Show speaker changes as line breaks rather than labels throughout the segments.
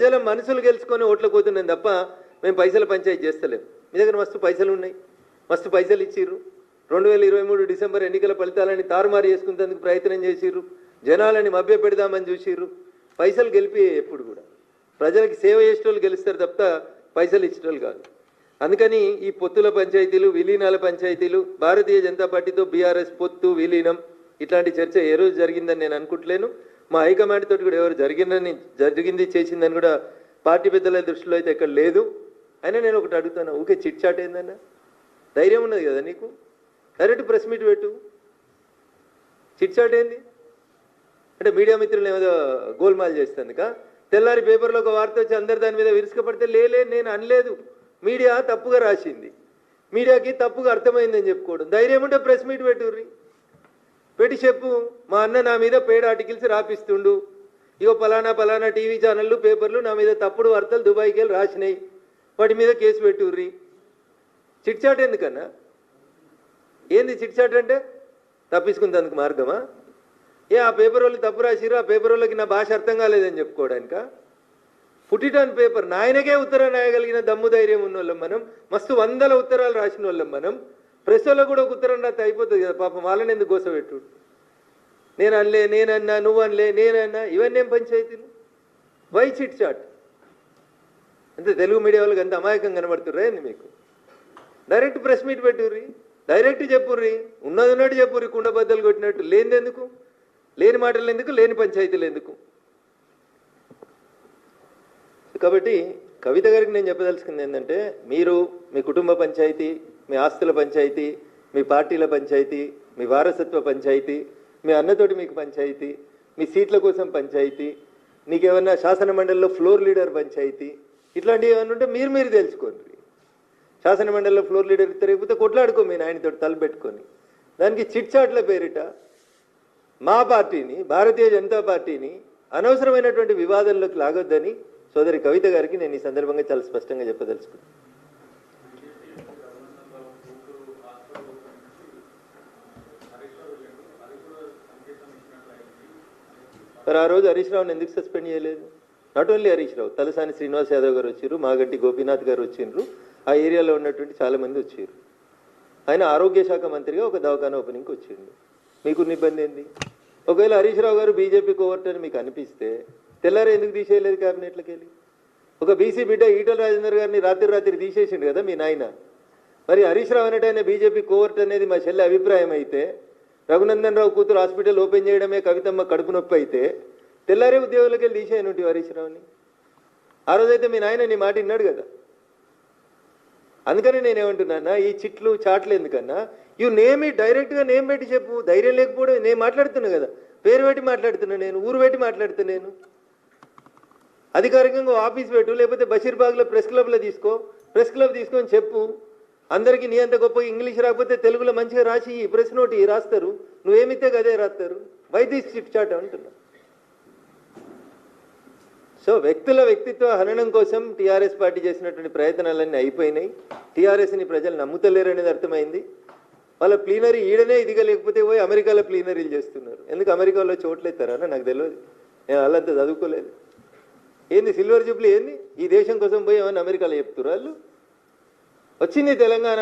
ప్రజల మనసులు గెలుచుకొని ఓట్లకు పోతున్నాం తప్ప మేము పైసల పంచాయతీ చేస్తలేం. మీ దగ్గర మస్తు పైసలు ఉన్నాయి, మస్తు పైసలు ఇచ్చిర్రు. 2023 డిసెంబర్ ఎన్నికల ఫలితాలని తారుమారు చేసుకునేందుకు ప్రయత్నం చేసిర్రు. జనాలని మభ్య పెడదామని చూసిర్రు. పైసలు గెలిపి ఎప్పుడు కూడా ప్రజలకి సేవ చేసేటోళ్ళు గెలుస్తారు తప్ప పైసలు ఇచ్చేటోళ్ళు కాదు. అందుకని ఈ పొత్తుల పంచాయతీలు, విలీనాల పంచాయతీలు, భారతీయ జనతా పార్టీతో బీఆర్ఎస్ పొత్తు విలీనం ఇట్లాంటి చర్చ ఏ రోజు జరిగిందని నేను అనుకుంటలేను. మా హైకమాండ్ తోటి కూడా ఎవరు జరిగింది చేసిందని కూడా పార్టీ పెద్దల దృష్టిలో అయితే ఎక్కడ లేదు. అయినా నేను ఒకటి అడుగుతాను, ఊకే చిట్ చాట్ ఏందన్నా? ధైర్యం ఉన్నది కదా నీకు, డైరెక్ట్ ప్రెస్ మీట్ పెట్టు. చిట్ చాట్ ఏంది అంటే మీడియా మిత్రులు ఏదో గోల్మాల్ చేస్తుందిక. తెల్లారి పేపర్లో ఒక వార్త వచ్చి అందరు దాని మీద విరుసుకపడితే లేలే నేను అనలేదు, మీడియా తప్పుగా రాసింది, మీడియాకి తప్పుగా అర్థమైందని చెప్పుకోవడం. ధైర్యం ఉంటే ప్రెస్ మీట్ పెట్టుర్రి, పెట్టి చెప్పు మా అన్న నా మీద పెయిడ్ ఆర్టికల్స్ రాపిస్తుండు, ఇగో పలానా టీవీ ఛానళ్ళు పేపర్లు నా మీద తప్పుడు వార్తలు దుబాయ్కి వెళ్ళి రాసినాయి, వాటి మీద కేసు పెట్టుర్రి. చిట్ చాట్ ఎందుకన్నా? ఏంది చిట్ చాట్ అంటే? తప్పించుకునేందుకు మార్గమా? ఆ పేపర్ వాళ్ళు తప్పు రాసిరు, ఆ పేపర్ వాళ్ళకి నా భాష అర్థం కాలేదని చెప్పుకోవడానిక? Put on paper. నాయనకే ఉత్తరం రాయగలిగిన దమ్ము ధైర్యం ఉన్న వాళ్ళం మనం, మస్తు 100 ఉత్తరాలు రాసిన వాళ్ళం మనం. ప్రెస్ వాళ్ళకు కూడా ఒక ఉత్తరం రాస్తే అయిపోతుంది కదా పాపం, వాళ్ళని ఎందుకు గోసపెట్టు? నేను అనలే, నేనన్నా, నువ్వు అనలే, నేనన్నా, ఇవన్నీ ఏం పంచాయతీలు? Why chit chat? అంటే తెలుగు మీడియా వాళ్ళకి అంత అమాయకం కనబడుతుర్రా ఏంది మీకు? డైరెక్ట్ ప్రెస్ మీట్ పెట్టుర్రి, డైరెక్ట్ చెప్పుర్రి, ఉన్నది ఉన్నట్టు చెప్పుర్రి, కుండబద్దలు కొట్టినట్టు. లేనిదెందుకు? లేని మాటలు ఎందుకు? లేని పంచాయతీలు ఎందుకు? కాబట్టి కవిత గారికి నేను చెప్పదలుచుకుంది ఏంటంటే, మీరు మీ కుటుంబ పంచాయతీ, మీ ఆస్తుల పంచాయతీ, మీ పార్టీల పంచాయతీ, మీ వారసత్వ పంచాయతీ, మీ అన్నతోటి మీకు పంచాయతీ, మీ సీట్ల కోసం పంచాయతీ, నీకేమన్నా శాసన మండలిలో ఫ్లోర్ లీడర్ పంచాయతీ, ఇట్లాంటివి ఏమన్నా ఉంటే మీరు తెలుసుకోండి. శాసన మండలిలో ఫ్లోర్ లీడర్ తిరగకపోతే కొట్లాడుకో మీ నాయనతోటి తలపెట్టుకొని. దానికి చిట్ చాట్ల పేరిట మా పార్టీని, భారతీయ జనతా పార్టీని అనవసరమైనటువంటి వివాదంలోకి లాగొద్దని సోదరి కవిత గారికి నేను ఈ సందర్భంగా చాలా స్పష్టంగా చెప్పదలుచుకున్నాను. మరి ఆ రోజు హరీష్ రావుని ఎందుకు సస్పెండ్ చేయలేదు? నాట్ ఓన్లీ హరీష్ రావు, తలసాని శ్రీనివాస్ యాదవ్ గారు వచ్చారు, మాగంటి గోపీనాథ్ గారు వచ్చిండ్రు, ఆ ఏరియాలో ఉన్నటువంటి చాలామంది వచ్చారు. ఆయన ఆరోగ్య శాఖ మంత్రిగా ఒక దవాఖానా ఓపెనింగ్కి వచ్చిండు. మీకున్న ఇబ్బంది ఏంది? ఒకవేళ హరీష్ రావు గారు బీజేపీ కోవర్ట్ అని మీకు అనిపిస్తే తెల్లారే ఎందుకు తీసేయలేదు క్యాబినెట్లోకి వెళ్ళి? ఒక బీసీ బిడ్డ ఈటల రాజేందర్ గారిని రాత్రి తీసేసిండు కదా మీ నాయన. మరి హరీష్ రావు అనేటైనా బీజేపీ కోవర్ట్ అనేది మా చెల్లి అభిప్రాయం అయితే, రఘునందన్ రావు కూతురు హాస్పిటల్ ఓపెన్ చేయడమే కవితమ్మ కడుపు నొప్పి అయితే, తెల్లారే ఉద్యోగులకి వెళ్ళి తీసేయనుంటి హరీష్ రావుని. ఆ రోజైతే మీ నాయన నీ మాట విన్నాడు కదా. అందుకని నేనేమంటున్నా, ఈ చిట్లు చాట్లు ఎందుకన్నా, ఇవి నేమి డైరెక్ట్గా నేమ్ పెట్టి చెప్పు. ధైర్యం లేకపోవడం, నేను మాట్లాడుతున్నా కదా, పేరు పెట్టి మాట్లాడుతున్నా, నేను ఊరు పెట్టి మాట్లాడుతున్నా, నేను అధికారికంగా ఆఫీస్ పెట్టు, లేకపోతే బషీర్బాగ్లో ప్రెస్ క్లబ్లో తీసుకో, ప్రెస్ క్లబ్ తీసుకొని చెప్పు. అందరికీ నీ అంత గొప్ప ఇంగ్లీష్ రాకపోతే తెలుగులో మంచిగా రాసి ప్రెస్ నోట్ రాస్తారు, నువ్వేమితే గదే రాస్తారు. వై దిస్ చిట్ చాట్ అంటున్నా. సో వ్యక్తుల వ్యక్తిత్వ హననం కోసం టీఆర్ఎస్ పార్టీ చేసినటువంటి ప్రయత్నాలన్నీ అయిపోయినాయి. టీఆర్ఎస్ని ప్రజలు నమ్ముతలేరు అనేది అర్థమైంది. వాళ్ళ ప్లీనరీ ఈడనే ఇదిగా లేకపోతే పోయి అమెరికాలో ప్లీనరీలు చేస్తున్నారు. ఎందుకు అమెరికాలో చోట్లేస్తారా? నాకు తెలియదు, నేను వాళ్ళంతా చదువుకోలేదు. ఏంది సిల్వర్ జూబ్లీ ఏంది? ఈ దేశం కోసం పోయి ఏమన్నా అమెరికాలో చెప్తారు వాళ్ళు? వచ్చిన తెలంగాణ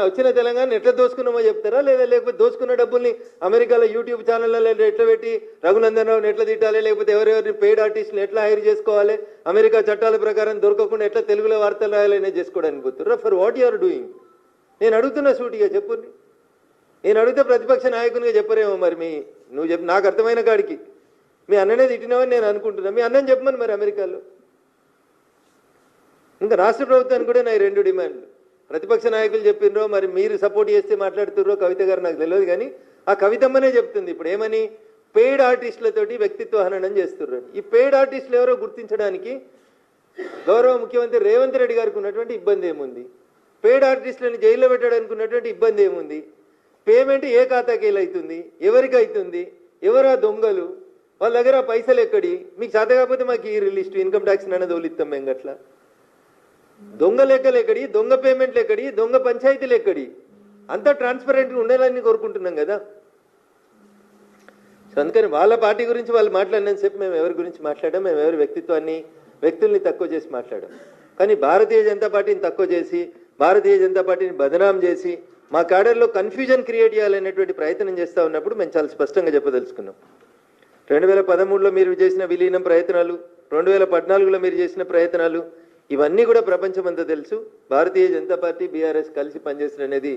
ఎట్లా దోసుకున్నామో చెప్తారా? లేకపోతే దోసుకున్న డబ్బుల్ని అమెరికాలో యూట్యూబ్ ఛానళ్ళలో ఎట్లా పెట్టి రఘునందన్ రావుని ఎట్లా తిట్టాలి, లేకపోతే ఎవరెవరిని పెయిడ్ ఆర్టిస్టులు ఎట్లా హైర్ చేసుకోవాలి, అమెరికా చట్టాల ప్రకారం దొరకకుండా ఎట్లా తెలుగులో వార్తలు రాయాలనే చేసుకోవడానికి పోతుర్రా? For what you are doing? నేను అడుగుతున్నా సూటిగా చెప్పుర్రి. నేను అడిగితే ప్రతిపక్ష నాయకునిగా చెప్పరేమో. మరి నువ్వు చెప్పి నాకు అర్థమైన కాడికి మీ అన్ననే తిట్టినావని నేను అనుకుంటున్నా. మీ అన్నని చెప్పమని మరి అమెరికాలో. ఇంకా రాష్ట్ర ప్రభుత్వానికి కూడా నా 2 డిమాండ్లు. ప్రతిపక్ష నాయకులు చెప్పినరో మరి మీరు సపోర్ట్ చేస్తే మాట్లాడుతుర్రో కవిత గారు నాకు తెలియదు, కానీ ఆ కవితమ్మనే చెప్తుంది ఇప్పుడు ఏమని, పెయిడ్ ఆర్టిస్టులతోటి వ్యక్తిత్వ హననం చేస్తుర్రు. ఈ పెయిడ్ ఆర్టిస్టులు ఎవరో గుర్తించడానికి గౌరవ ముఖ్యమంత్రి రేవంత్ రెడ్డి గారికి ఉన్నటువంటి ఇబ్బంది ఏముంది? పెయిడ్ ఆర్టిస్టులను జైల్లో పెట్టడానికి ఉన్నటువంటి ఇబ్బంది ఏముంది? పేమెంట్ ఏ ఖాతాకి వెళ్ళవుతుంది, ఎవరికి అవుతుంది, ఎవరు ఆ దొంగలు, వాళ్ళ దగ్గర పైసలు ఎక్కడి? మీకు చేత కాకపోతే మాకు ఈ లిస్ట్ ఇన్కమ్ ట్యాక్స్ అనేది తోలిస్తాం మేము. గట్లా దొంగ లెక్కలు ఎక్కడి, దొంగ పేమెంట్లు ఎక్కడి, దొంగ పంచాయతీలు ఎక్కడి? అంతా ట్రాన్స్పరెంట్గా ఉండాలని కోరుకుంటున్నాం కదా. సో అందుకని వాళ్ళ పార్టీ గురించి వాళ్ళు మాట్లాడినంతసేపు మేము ఎవరి గురించి మాట్లాడాం, మేము ఎవరి వ్యక్తిత్వాన్ని వ్యక్తుల్ని తక్కువ చేసి మాట్లాడాం. కానీ భారతీయ జనతా పార్టీని తక్కువ చేసి, భారతీయ జనతా పార్టీని బదనాం చేసి, మా క్యాడర్లో కన్ఫ్యూజన్ క్రియేట్ చేయాలనేటువంటి ప్రయత్నం చేస్తూ ఉన్నప్పుడు మేము చాలా స్పష్టంగా చెప్పదలుచుకున్నాం. 2013లో మీరు చేసిన విలీనం ప్రయత్నాలు, 2014లో మీరు చేసిన ప్రయత్నాలు, ఇవన్నీ కూడా ప్రపంచమంతా తెలుసు. భారతీయ జనతా పార్టీ, బీఆర్ఎస్ కలిసి పనిచేసిన అనేది